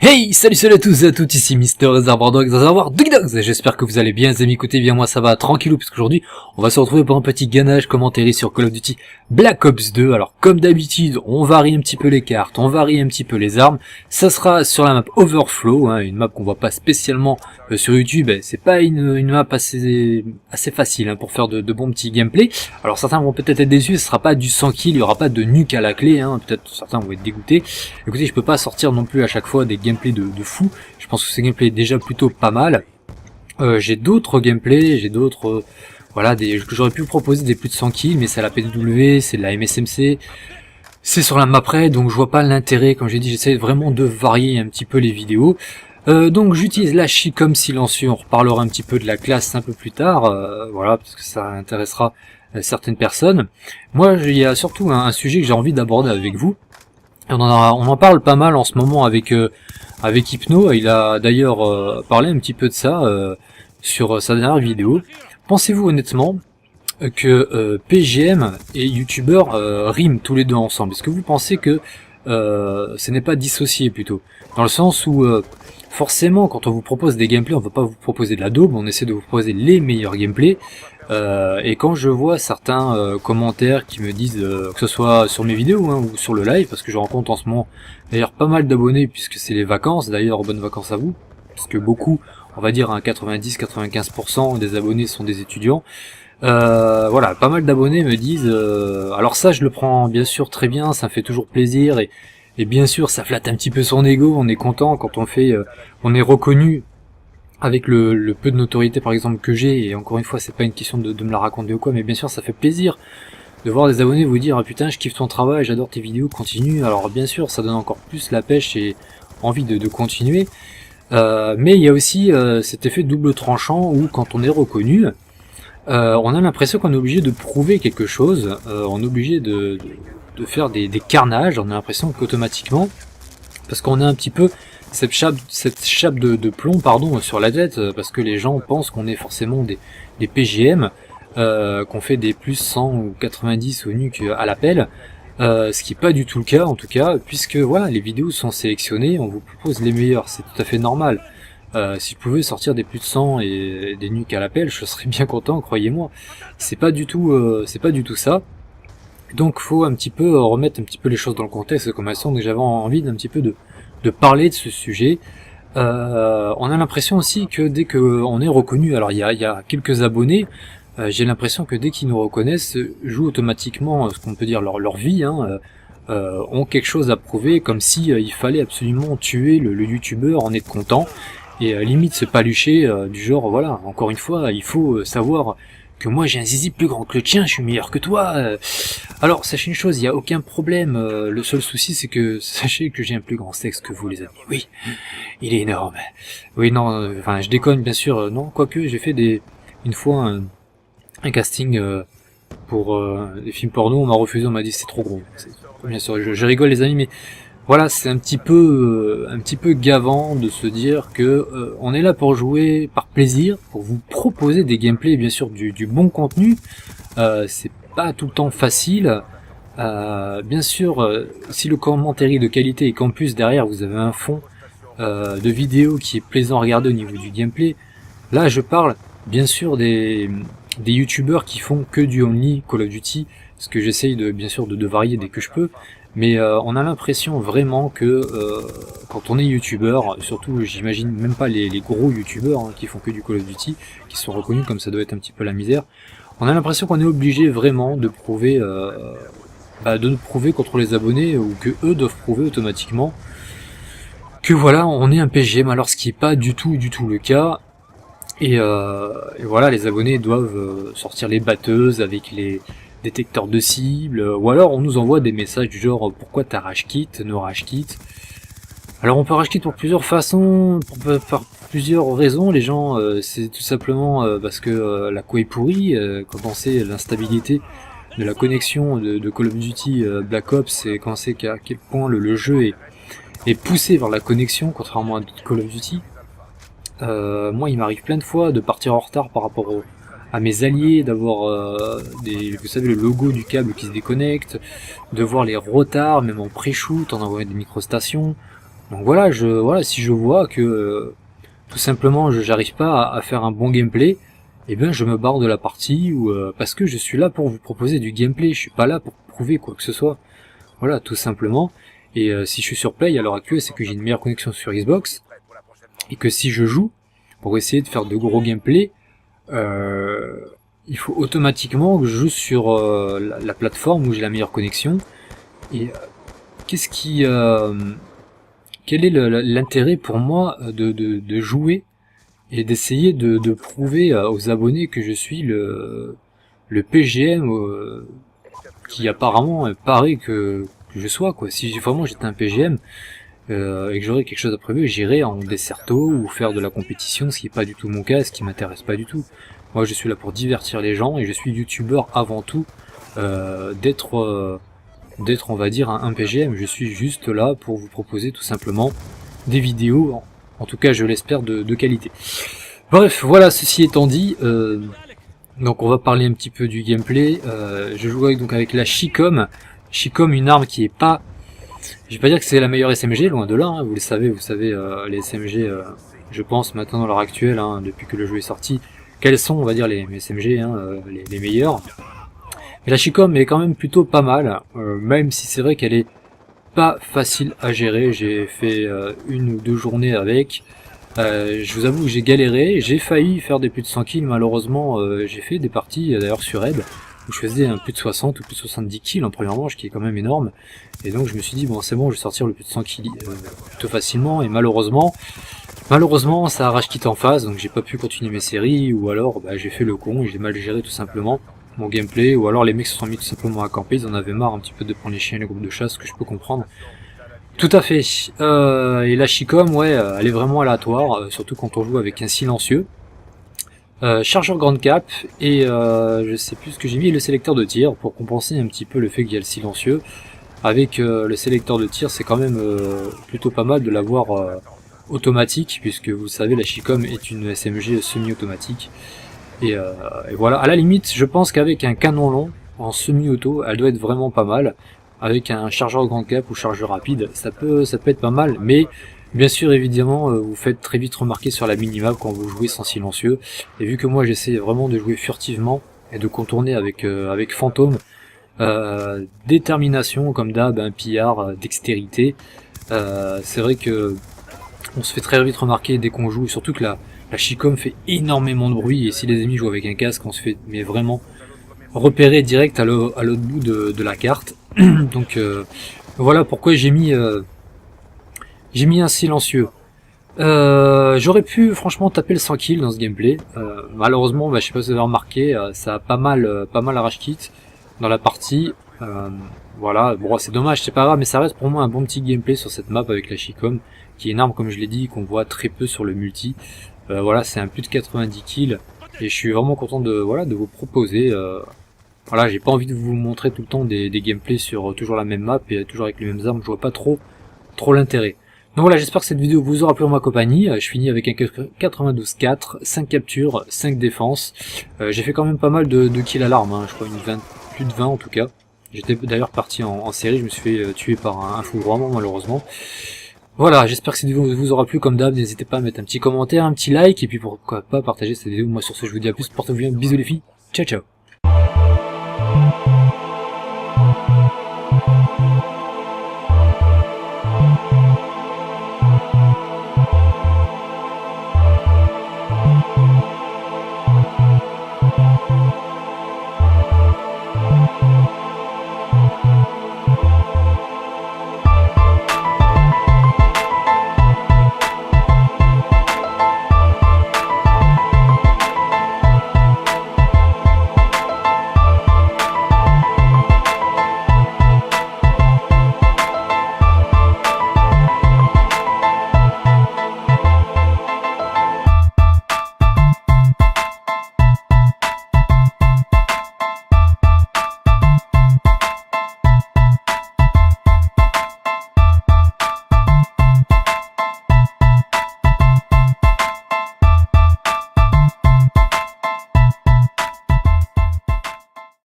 Hey, salut à tous et à toutes, ici Mister Reservoir Dogs, Reservoir Doggy Dogs, j'espère que vous allez bien les amis, écoutez bien moi ça va tranquillou, puisqu'aujourd'hui on va se retrouver pour un petit gainage commentaire sur Call of Duty Black Ops 2, alors comme d'habitude on varie un petit peu les cartes, on varie un petit peu les armes, ça sera sur la map Overflow, une map qu'on voit pas spécialement sur YouTube, c'est pas une map assez facile pour faire de bons petits gameplays, alors certains vont peut-être être déçus, ce sera pas du 100 kills, il y aura pas de nuke à la clé, peut-être certains vont être dégoûtés, écoutez je peux pas sortir non plus à chaque fois des gameplay de fou. Je pense que ce gameplay est déjà plutôt pas mal. J'ai d'autres gameplays, j'ai d'autres que j'aurais pu vous proposer des plus de 100 kills, mais c'est à la PW, c'est de la MSMC, c'est sur la map raid, donc je vois pas l'intérêt. Comme j'ai dit, j'essaie vraiment de varier un petit peu les vidéos. Donc j'utilise la Chicom silencieux, on reparlera un petit peu de la classe un peu plus tard, parce que ça intéressera certaines personnes. Moi, il y a surtout un sujet que j'ai envie d'aborder avec vous. On en parle pas mal en ce moment avec Hypno, il a d'ailleurs parlé un petit peu de ça sur sa dernière vidéo. Pensez-vous honnêtement que PGM et YouTubeur riment tous les deux ensemble? Est-ce que vous pensez que ce n'est pas dissocié plutôt? Dans le sens où forcément quand on vous propose des gameplays, on ne va pas vous proposer de la daube, on essaie de vous proposer les meilleurs gameplays. Et quand je vois certains commentaires qui me disent, que ce soit sur mes vidéos ou sur le live, parce que je rencontre en ce moment d'ailleurs pas mal d'abonnés puisque c'est les vacances, d'ailleurs bonnes vacances à vous, parce que beaucoup, on va dire 90-95% des abonnés sont des étudiants, pas mal d'abonnés me disent, alors ça je le prends bien sûr très bien, ça me fait toujours plaisir, et bien sûr ça flatte un petit peu son ego, on est content quand on est reconnu avec le peu de notoriété par exemple que j'ai, et encore une fois c'est pas une question de me la raconter ou quoi, mais bien sûr ça fait plaisir de voir des abonnés vous dire ah putain je kiffe ton travail, j'adore tes vidéos, continue. Alors bien sûr ça donne encore plus la pêche et envie de continuer, mais il y a aussi cet effet double tranchant où quand on est reconnu, on a l'impression qu'on est obligé de prouver quelque chose, on est obligé de faire des carnages, on a l'impression qu'automatiquement, parce qu'on a un petit peu cette chape de plomb sur la tête, parce que les gens pensent qu'on est forcément des PGM, qu'on fait des plus 100 ou 90 au nuque à l'appel, ce qui est pas du tout le cas en tout cas, puisque voilà, les vidéos sont sélectionnées, on vous propose les meilleurs, c'est tout à fait normal. Si je pouvais sortir des plus de 100 et des nuques à l'appel, je serais bien content, croyez-moi. C'est pas du tout ça. Donc faut un petit peu remettre un petit peu les choses dans le contexte comme elles sont, donc j'avais envie d'un petit peu de parler de ce sujet. On a l'impression aussi que dès qu'on est reconnu, alors il y a quelques abonnés, j'ai l'impression que dès qu'ils nous reconnaissent, jouent automatiquement ce qu'on peut dire leur vie, ont quelque chose à prouver, comme si il fallait absolument tuer le youtubeur en être content, et limite se palucher du genre voilà, encore une fois, il faut savoir que moi j'ai un zizi plus grand que le tien, je suis meilleur que toi. Alors sachez une chose, il n'y a aucun problème, le seul souci c'est que sachez que j'ai un plus grand sexe que vous les amis. Oui, il est énorme. Oui non, je déconne bien sûr, non, quoique j'ai fait une fois un casting pour des films porno, on m'a refusé, on m'a dit c'est trop gros. Bien sûr, je rigole les amis, mais voilà, c'est un petit peu gavant de se dire que on est là pour jouer par plaisir, pour vous proposer des gameplays, bien sûr du bon contenu. C'est pas tout le temps facile. Bien sûr, si le commentaire est de qualité et qu'en plus derrière vous avez un fond de vidéo qui est plaisant à regarder au niveau du gameplay, là je parle bien sûr des youtubeurs qui font que du only Call of Duty, parce que j'essaye bien sûr de varier dès que je peux. Mais on a l'impression vraiment que quand on est youtubeur, surtout j'imagine même pas les gros youtubeurs qui font que du Call of Duty, qui sont reconnus comme ça doit être un petit peu la misère, on a l'impression qu'on est obligé vraiment de prouver contre les abonnés, ou que eux doivent prouver automatiquement que voilà on est un PGM, alors ce qui est pas du tout le cas. Et voilà, les abonnés doivent sortir les batteuses avec les détecteurs de cibles, ou alors on nous envoie des messages du genre pourquoi t'as rage quit, no rage quit. Alors on peut rage quit pour plusieurs façons, par plusieurs raisons. Les gens, c'est tout simplement parce que la co est pourrie, quand on sait l'instabilité de la connexion de Call of Duty Black Ops, et quand on sait à quel point le jeu est poussé vers la connexion, contrairement à d'autres Call of Duty. Moi il m'arrive plein de fois de partir en retard par rapport à mes alliés, d'avoir vous savez, le logo du câble qui se déconnecte, de voir les retards même en pré-shoot en envoyant des microstations, Donc voilà, si je vois que tout simplement j'arrive pas à faire un bon gameplay, eh bien je me barre de la partie, ou parce que je suis là pour vous proposer du gameplay, je suis pas là pour prouver quoi que ce soit. Voilà, tout simplement. Et si je suis sur Play à l'heure actuelle, c'est que j'ai une meilleure connexion sur Xbox, et que si je joue pour essayer de faire de gros gameplay, il faut automatiquement que je joue sur la plateforme où j'ai la meilleure connexion. Et qu'est-ce qui quel est l'intérêt pour moi de jouer et d'essayer de prouver aux abonnés que je suis le PGM qui apparemment paraît que je sois, quoi. Si vraiment j'étais un PGM et que j'aurais quelque chose à prouver, j'irais en desserto ou faire de la compétition, ce qui est pas du tout mon cas, ce qui m'intéresse pas du tout. Moi je suis là pour divertir les gens et je suis youtubeur avant tout, d'être on va dire un PGM. Je suis juste là pour vous proposer tout simplement des vidéos, en tout cas je l'espère de qualité. Bref, voilà, ceci étant dit, donc on va parler un petit peu du gameplay. Je joue donc avec la Chicom, une arme qui est pas, je vais pas dire que c'est la meilleure SMG, loin de là, hein, vous savez les SMG, je pense maintenant à l'heure actuelle, hein, depuis que le jeu est sorti, quels sont, on va dire, les SMG, hein, les meilleurs. Et la Chicom est quand même plutôt pas mal, même si c'est vrai qu'elle est pas facile à gérer. J'ai fait 1 ou 2 journées avec, je vous avoue que j'ai galéré, j'ai failli faire des plus de 100 kills, malheureusement j'ai fait des parties d'ailleurs sur Ebb, où je faisais un plus de 60 ou plus de 70 kills en première manche, qui est quand même énorme, et donc je me suis dit bon c'est bon, je vais sortir le plus de 100 kills plutôt facilement, et malheureusement ça a rage quitté en face, donc j'ai pas pu continuer mes séries, ou alors j'ai fait le con, et j'ai mal géré tout simplement mon gameplay, ou alors les mecs se sont mis tout simplement à camper, ils en avaient marre un petit peu de prendre les chiens et les groupes de chasse, ce que je peux comprendre. Tout à fait. Et la Chicom, ouais, elle est vraiment aléatoire, surtout quand on joue avec un silencieux. Chargeur grande cap, et je sais plus ce que j'ai mis, le sélecteur de tir, pour compenser un petit peu le fait qu'il y a le silencieux. Avec le sélecteur de tir, c'est quand même plutôt pas mal de l'avoir automatique, puisque vous savez, la Chicom est une SMG semi-automatique. Et voilà, à la limite, je pense qu'avec un canon long, en semi-auto, elle doit être vraiment pas mal. Avec un chargeur grande cap ou chargeur rapide, ça peut être pas mal, mais bien sûr, évidemment, vous faites très vite remarquer sur la minimap quand vous jouez sans silencieux, et vu que moi j'essaie vraiment de jouer furtivement, et de contourner avec fantôme, détermination comme d'hab, un pillard, dextérité, c'est vrai que on se fait très vite remarquer dès qu'on joue, surtout que la Chicom fait énormément de bruit, et si les ennemis jouent avec un casque, on se fait vraiment repérer direct à l'autre bout de la carte. Donc voilà pourquoi j'ai mis un silencieux. J'aurais pu franchement taper le 100 kills dans ce gameplay. Malheureusement, je sais pas si vous avez remarqué, ça a pas mal rage quit dans la partie. Voilà, bon c'est dommage, c'est pas grave, mais ça reste pour moi un bon petit gameplay sur cette map avec la Chicom, qui est une arme comme je l'ai dit, qu'on voit très peu sur le multi. Voilà, c'est un plus de 90 kills, et je suis vraiment content de vous proposer. Voilà, j'ai pas envie de vous montrer tout le temps des gameplays sur toujours la même map et toujours avec les mêmes armes, je vois pas trop l'intérêt. Donc voilà, j'espère que cette vidéo vous aura plu en ma compagnie. Je finis avec un 92-4, 5 captures, 5 défenses. J'ai fait quand même pas mal de kills à l'arme, hein, je crois plus de 20 en tout cas. J'étais d'ailleurs parti en série, je me suis fait tuer par un fou vraiment malheureusement. Voilà, j'espère que cette vidéo vous aura plu comme d'hab, n'hésitez pas à mettre un petit commentaire, un petit like, et puis pourquoi pas partager cette vidéo. Moi sur ce je vous dis à plus, portez-vous bien, bisous les filles, ciao ciao.